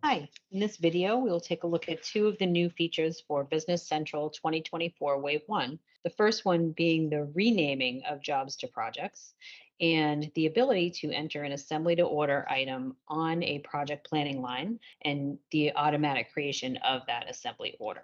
Hi, in this video, we will take a look at two of the new features for Business Central 2024 Wave 1. The first one being the renaming of jobs to projects and the ability to enter an assembly to order item on a project planning line and the automatic creation of that assembly order.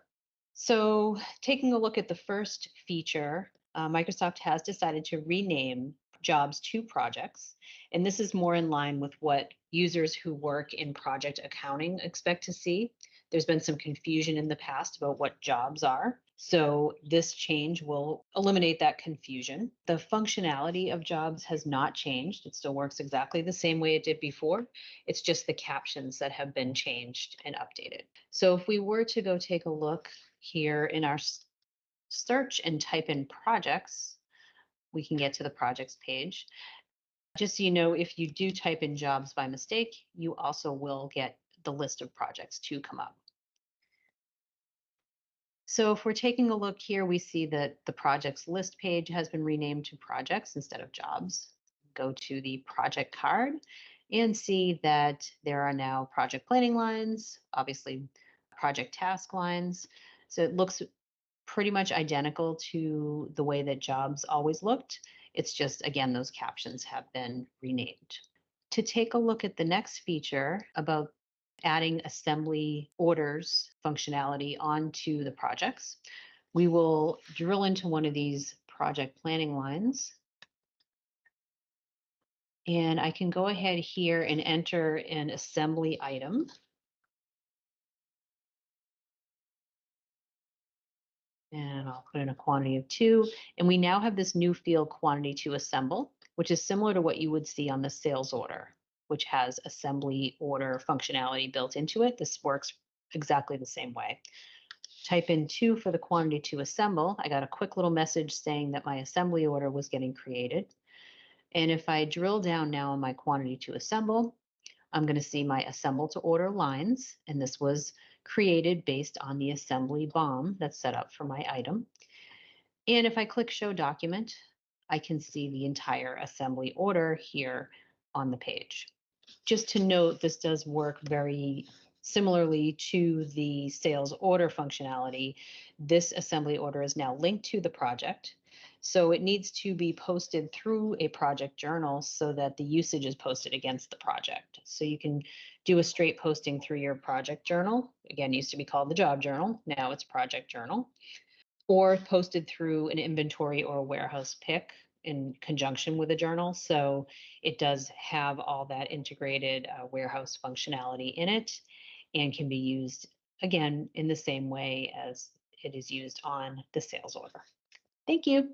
So, taking a look at the first feature, Microsoft has decided to rename jobs to projects. And this is more in line with what users who work in project accounting expect to see. There's been some confusion in the past about what jobs are. So, this change will eliminate that confusion. The functionality of jobs has not changed. It still works exactly the same way it did before. It's just the captions that have been changed and updated. So, if we were to go take a look here in our search and type in projects, we can get to the projects page. Just so you know, if you do type in jobs by mistake, you also will get the list of projects to come up. So if we're taking a look here, we see that the projects list page has been renamed to projects instead of jobs. Go to the project card and see that there are now project planning lines, obviously project task lines. So it looks pretty much identical to the way that jobs always looked. It's just, again, those captions have been renamed. To take a look at the next feature about adding assembly orders functionality onto the projects, we will drill into one of these project planning lines. And I can go ahead here and enter an assembly item. And I'll put in a quantity of 2. And we now have this new field quantity to assemble, which is similar to what you would see on the sales order, which has assembly order functionality built into it. This works exactly the same way. Type in 2 for the quantity to assemble. I got a quick little message saying that my assembly order was getting created. And if I drill down now on my quantity to assemble, I'm going to see my assemble to order lines, and this was created based on the assembly BOM that's set up for my item. And if I click show document, I can see the entire assembly order here on the page. Just to note, this does work very similarly to the sales order functionality. This assembly order is now linked to the project. So it needs to be posted through a project journal so that the usage is posted against the project. So you can do a straight posting through your project journal. Again, it used to be called the job journal. Now it's project journal. Or posted through an inventory or a warehouse pick in conjunction with a journal. So it does have all that integrated warehouse functionality in it and can be used, again, in the same way as it is used on the sales order. Thank you.